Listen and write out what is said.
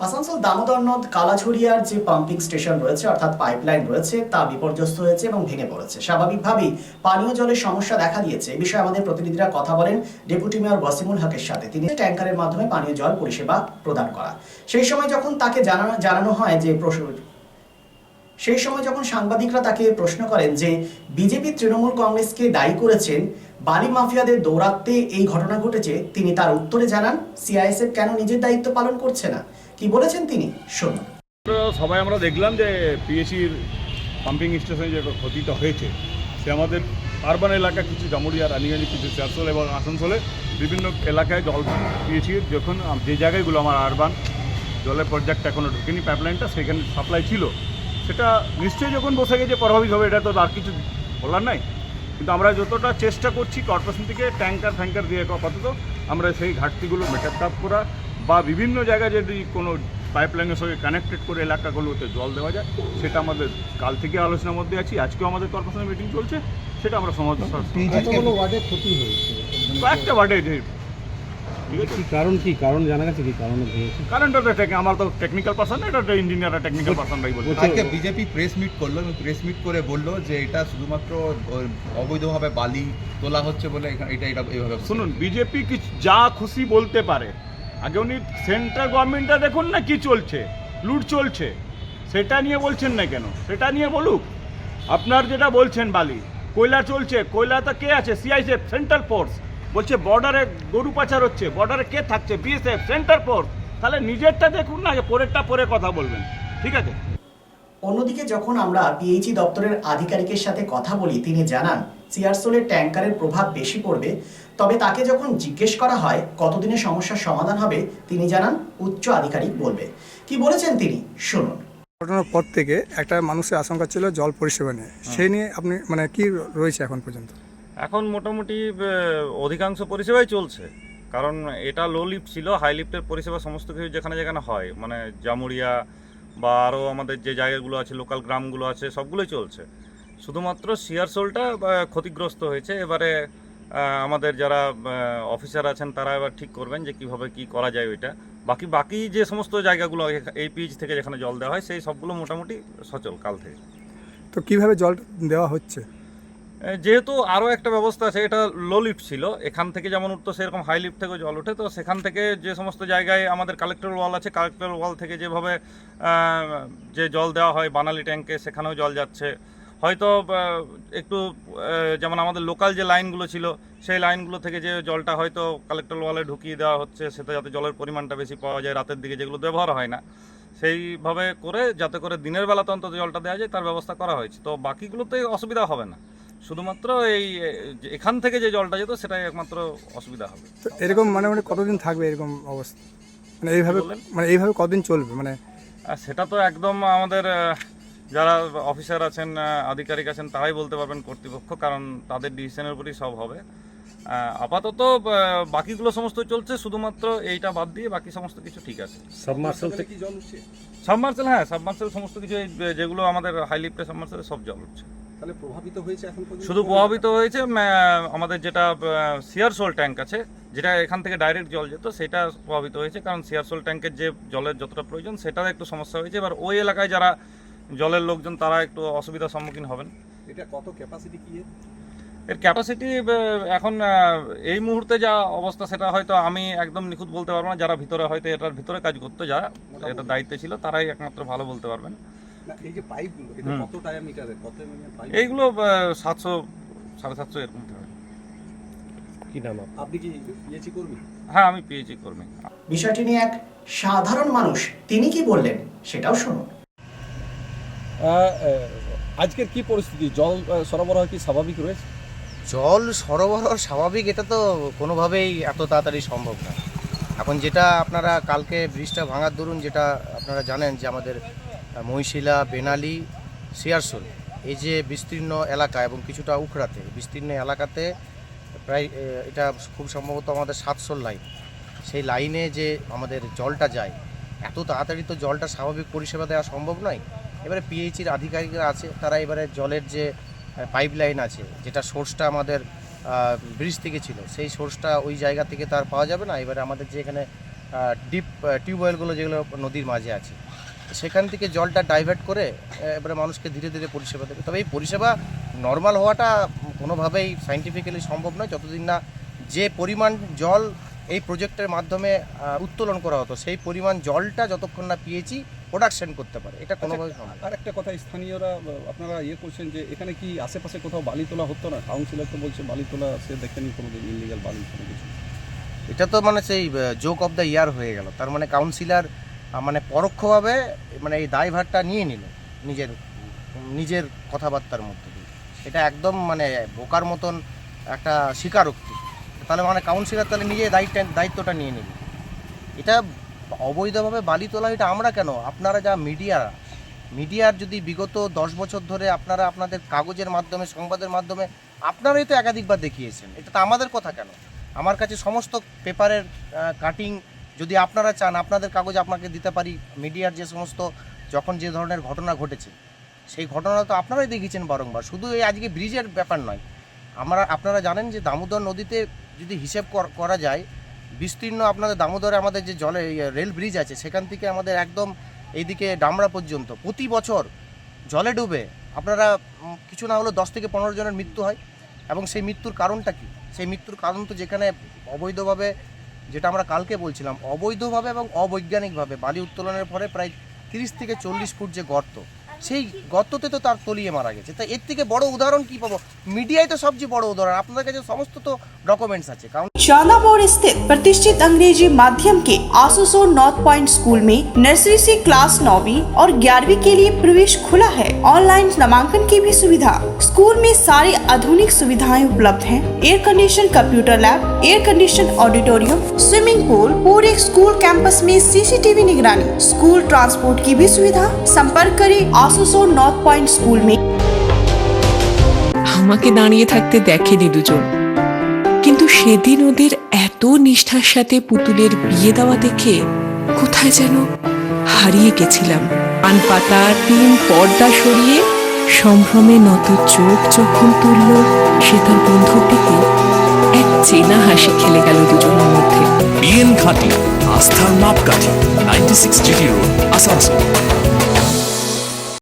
আসানসোল দামোদর নদ কালাঝুরিয়ার যে pumping station রয়েছে অর্থাৎ পাইপলাইন রয়েছে তা বিপর্যস্ত হয়েছে এবং ভেঙে পড়েছে। স্বাভাবিকভাবেই পানীয় জলের সমস্যা দেখা দিয়েছে। এই বিষয়ে আমাদের প্রতিনিধিরা কথা বলেন ডেপুটি মেয়র ওয়াসিমুল হকের সাথে। তিনি ট্যাঙ্কারের মাধ্যমে পানীয় জল পরিষেবা প্রদান করা। সেই সময় যখন তাকে জানানো হয় যে সেই সময় যখন সাংবাদিকরা তাকে প্রশ্ন করেন যে বিজেপি তৃণমূল কংগ্রেসকে দায়ী করেছেন বালি মাফিয়াদের দৌরাত্মে এই ঘটনা ঘটেছে, তিনি তার উত্তরে জানান সিআইএসএফ কেন নিজের দায়িত্ব পালন করছে না। কি বলেছেন তিনি শুনুন। সবাই আমরা দেখলাম যে পিএইচির পাম্পিং স্টেশনে যে ক্ষতিটা হয়েছে সে আমাদের আরবান এলাকা কিছু জামুরিয়া, রানিগঞ্জ, কিছু সিয়ারসোল এবং আসানসোলে বিভিন্ন এলাকায় জল পিএইচির যখন যে জায়গাগুলো আমার আরবান জলের প্রজেক্ট এখনও ঢুকেনি পাইপলাইনটা সেখানে সাপ্লাই ছিল, সেটা নিশ্চয়ই যখন বসে গেছে প্রভাবিত হবে, এটা তো আর কিছু বলার নাই। কিন্তু আমরা যতটা চেষ্টা করছি কর্পোরেশন থেকে ট্যাঙ্কার দিয়ে আপাতত আমরা সেই ঘাটতিগুলো মেকআপ করা বা বিভিন্ন জায়গায় যদি কোনো পাইপলাইনের সঙ্গে কানেক্টেড করে এলাকাগুলোতে জল দেওয়া যায় সেটা আমাদের কাল থেকে আলোচনার মধ্যে আছি। আজকেও আমাদের কর্পোরেশনের মিটিং চলছে, সেটা আমরা সমাধান ক্ষতি হয়েছে কয়েকটা ওয়ার্ডে। কারণ জানা গেছে কি কারণে হয়েছে? কারণটা আমার তো টেকনিক্যাল পার্সন, এটা ইঞ্জিনিয়ার টেকনিক্যাল পার্সনরাই বলছে। আজকে বিজেপি প্রেস মিট করলো এবং প্রেস মিট করে বললো যে এটা শুধুমাত্র অবৈধভাবে বালি তোলা হচ্ছে বলে এটা এইভাবে। শুনুন, বিজেপি যা খুশি বলতে পারে। আগে উনি সেন্ট্রাল গভর্নমেন্টটা দেখুন না কি চলছে, লুট চলছে, সেটা নিয়ে বলছেন না কেন? সেটা নিয়ে বলুক। আপনার যেটা বলছেন বালি কয়লা চলছে, কয়লাতে কে আছে? CISF central force. বলছে বর্ডারে গরু পাচার হচ্ছে, বর্ডারে কে থাকছে? BSF central force. তাহলে নিজেরটা দেখুন না, পরেরটা পরে কথা বলবেন, ঠিক আছে? অন্যদিকে যখন আমরা পিএইচই দপ্তরের আধিকারিকের সাথে কথা বলি, তিনি জানান সিয়ারসোলের ট্যাঙ্কারের প্রভাব বেশি পড়বে। তবে তাকে যখন জিজ্ঞেস করা হয় কতদিনে সমস্যার সমাধান হবে, তিনি জানান উচ্চ আধিকারিক বলবে। কি বলেছেন তিনি শুনুন। ঘটনার পর থেকে একটা মানুষের আশঙ্কা ছিল জল পরিষেবা নিয়ে, সেই নিয়ে আপনি কি রয়েছে এখন পর্যন্ত? এখন মোটামুটি অধিকাংশ পরিষেবাই চলছে, কারণ এটা লো লিফট ছিল। হাই লিফটের পরিষেবা সমস্ত কিছু যেখানে যেখানে হয়, মানে জামুরিয়া বা আরও আমাদের যে জায়গাগুলো আছে, লোকাল গ্রামগুলো আছে, সবগুলোই চলছে। শুধুমাত্র সিয়ারসোলটা ক্ষতিগ্রস্ত হয়েছে। এবারে আমাদের যারা অফিসার আছেন তারা এবার ঠিক করবেন যে কিভাবে কি করা যায় ওইটা। বাকি যে সমস্ত জায়গাগুলো এই পিচ থেকে যেখানে জল দেওয়া হয় সেই সবগুলো মোটামুটি সচল কাল থেকে। তো কিভাবে জল দেওয়া হচ্ছে? যেহেতু আরও একটা ব্যবস্থা আছে, এটা লো লিফট ছিল, এখান থেকে যেমন উঠতো সেরকম হাই লিফট থেকেও জল ওঠে। তো সেখান থেকে যে সমস্ত জায়গায় আমাদের কালেক্টর ওয়াল আছে, কালেক্টর ওয়াল থেকে যেভাবে যে জল দেওয়া হয় বানালি ট্যাঙ্কে, সেখানেও জল যাচ্ছে। হয়তো একটু যেমন আমাদের লোকাল যে লাইনগুলো ছিল সেই লাইনগুলো থেকে যে জলটা হয়তো কালেক্টর ওয়ালে ঢুকিয়ে দেওয়া হচ্ছে, সেটা যাতে জলের পরিমাণটা বেশি পাওয়া যায় রাতের দিকে, যেগুলো ব্যবহার হয় না, সেইভাবে করে যাতে করে দিনের বেলা তো অন্তত জলটা দেওয়া যায় তার ব্যবস্থা করা হয়েছে। তো বাকিগুলোতে অসুবিধা হবে না, শুধুমাত্র এই এখান থেকে যে জলটা যেত সেটাই একমাত্র অসুবিধা হবে। তো এরকম মানে কতদিন থাকবে এরকম অবস্থা? এইভাবে কতদিন চলবে? সেটা তো একদম আমাদের যারা অফিসার আছেন, আধিকারিক আছেন, তারাই বলতে পারবেন, কর্তৃপক্ষ, কারণ তাদের ডিসিশনের উপরই সব হবে। আপাতত বাকিগুলো সমস্ত চলছে, শুধুমাত্র এইটা বাদ দিয়ে বাকি সমস্ত কিছু ঠিক আছে। সাবমার্সেল থেকে জল উঠছে? সাবমার্সেল, হ্যাঁ, সাবমার্সেল সমস্ত কিছু যেগুলো আমাদের হাই লিফটের সাবমার্সেলে সব জল উঠছে। তাহলে প্রভাবিত হয়েছে এখন পর্যন্ত? শুধু প্রভাবিত হয়েছে আমাদের যেটা সিয়ারসোল ট্যাঙ্ক আছে, যেটা এখান থেকে ডাইরেক্ট জল যেত, সেটা প্রভাবিত হয়েছে। কারণ সিয়ারসোল ট্যাঙ্কের যে জলের যতটা প্রয়োজন সেটার একটু সমস্যা হয়েছে। এবার ওই এলাকায় যারা জলের লোকজন তারা একটু অসুবিধার সম্মুখীন হবেন। এটা কত ক্যাপাসিটি কি এর ক্যাপাসিটি এখন এই মুহূর্তে যা অবস্থা সেটা হয়তো আমি একদম নিখুঁত বলতে পারবো না। যারা ভিতরে হয়তো এটার ভিতরে কাজ করতো, যারা এটার দায়িত্বে ছিল, তারাই একমাত্র ভালো বলতে পারবেন। এই যে পাইপগুলো, এটা কত ডায়ামিটারের, কত পাইপ? এইগুলো 700 750 এরকম হতে পারে। কি নাম আপনি? কি পিএইচই কর্মী? হ্যাঁ, আমি পিএইচই কর্মী। বিষয়টি নিয়ে এক সাধারণ মানুষ তিনি কি বললেন সেটাও শুনুন। আজকের কি পরিস্থিতি? জল সরবরাহ কি স্বাভাবিক রয়েছে? জল সরবরাহ স্বাভাবিক, এটা তো কোনোভাবেই এত তাড়াতাড়ি সম্ভব না। এখন যেটা আপনারা কালকে ব্রিজটা ভাঙার দরুন যেটা আপনারা জানেন যে আমাদের মহিশিলা, বেনালি, সিয়ারসোল এই যে বিস্তীর্ণ এলাকা এবং কিছুটা উখড়াতে বিস্তীর্ণ এলাকাতে প্রায় এটা খুব সম্ভবত আমাদের 700 লাইন, সেই লাইনে যে আমাদের জলটা যায়, এত তাড়াতাড়ি তো জলটা স্বাভাবিক পরিষেবা দেওয়া সম্ভব নয়। এবারে পিএইচির আধিকারিকরা আছে, তারা এবারে জলের যে পাইপলাইন আছে, যেটা সোর্সটা আমাদের ব্রিজ থেকে ছিল, সেই সোর্সটা ওই জায়গা থেকে তার পাওয়া যাবে না। এবারে আমাদের যে এখানে ডিপ টিউবওয়েলগুলো যেগুলো নদীর মাঝে আছে, সেখান থেকে জলটা ডাইভার্ট করে এবারে মানুষকে ধীরে ধীরে পরিষেবা দেবে। তবে এই পরিষেবা নর্মাল হওয়াটা কোনোভাবেই সাইন্টিফিক্যালি সম্ভব নয় যতদিন না যে পরিমাণ জল এই প্রজেক্টের মাধ্যমে উত্তোলন করা হতো সেই পরিমাণ জলটা যতক্ষণ না পিএইচই প্রোডাকশন করতে পারে, এটা কোনোভাবেই সম্ভব না। আর একটা কথা, স্থানীয়রা আপনারা করছেন যে এখানে কি আশেপাশে কোথাও বালি তোলা হতো না? কাউন্সিলর তো বলছে বালি তোলা সে দেখেনি কোনোদিন, ইনলিগাল বালি কোনো কিছু। এটা তো মানে সেই জোক অফ দ্য ইয়ার হয়ে গেল। তার মানে কাউন্সিলর মানে পরোক্ষভাবে মানে এই দায়ভারটা নিয়ে নিল নিজের কথাবার্তার মধ্যে দিয়ে। এটা একদম মানে বোকার মতন একটা স্বীকারোক্তি। তাহলে মানে কাউন্সিলর তাহলে নিজে দায়িত্বটা নিয়ে নিল। এটা অবৈধভাবে বালি তোলা, এটা আমরা কেন, আপনারা যা মিডিয়ার যদি বিগত 10 বছর ধরে আপনারা আপনাদের কাগজের মাধ্যমে, সংবাদের মাধ্যমে আপনারাই তো একাধিকবার দেখিয়েছেন, এটা তো আমাদের কথা কেন? আমার কাছে সমস্ত পেপারের কাটিং যদি আপনারা চান আপনাদের কাগজ আপনাকে দিতে পারি। মিডিয়ার যে সমস্ত যখন যে ধরনের ঘটনা ঘটেছে সেই ঘটনা তো আপনারাই দেখিয়েছেন বারংবার। শুধু এই আজকে ব্রিজের ব্যাপার নয়, আপনারা জানেন যে দামোদর নদীতে যদি হিসেব করা যায় বিস্তীর্ণ, আপনাদের দামোদরে আমাদের যে রেল ব্রিজ আছে সেখান থেকে আমাদের একদম এইদিকে ডামরা পর্যন্ত প্রতি বছর জলে ডুবে আপনারা কিছু না হলেও 10 থেকে 15 জনের মৃত্যু হয়। এবং সেই মৃত্যুর কারণটা কি? সেই মৃত্যুর কারণ তো যেখানে অবৈধভাবে, যেটা আমরা কালকে বলছিলাম, অবৈধভাবে এবং অবৈজ্ঞানিকভাবে বালি উত্তোলনের পরে প্রায় 30 থেকে 40 ফুট যে গর্ত, সেই গর্ততে তো তার তলিয়ে মারা গেছে। তাই এর থেকে বড় উদাহরণ কি পাবো? মিডিয়ায় তো সবচেয়ে বড় উদাহরণ, আপনাদের কাছে সমস্ত তো ডকুমেंट्स আছে। কারণ शादा मोड़ स्थित प्रतिष्ठित अंग्रेजी माध्यम के आसुसोर नॉर्थ पॉइंट स्कूल में नर्सरी से क्लास 9वीं और 11वीं के लिए प्रवेश खुला है। ऑनलाइन नामांकन की भी सुविधा। स्कूल में सारी आधुनिक सुविधाएं उपलब्ध हैं। Air condition computer lab, air condition auditorium, swimming pool, पूरे स्कूल कैंपस में सीसीटीवी निगरानी, स्कूल ट्रांसपोर्ट की भी सुविधा। संपर्क करें आसुसोर नॉर्थ पॉइंट स्कूल में। আমাকে দাঁড়িয়ে থাকতে দেখেনি দুজন, কিন্তু সেদিন ওদের এত নিষ্ঠার সাথে পুতুলের বিয়ে দেওয়া দেখে কোথায় যেন হারিয়ে গেছিলাম। পান পাতা টিন পর্দা সরিয়ে সম্ভ্রমে নত চোখ যখন তুলল, সে তার বন্ধুর দিকে এক চেনা হাসি খেলে গেল দুজনের মধ্যে। বিএন ঘাটি, আস্থার মাপকাঠি, 96 জিটি রোড, আসানসোল।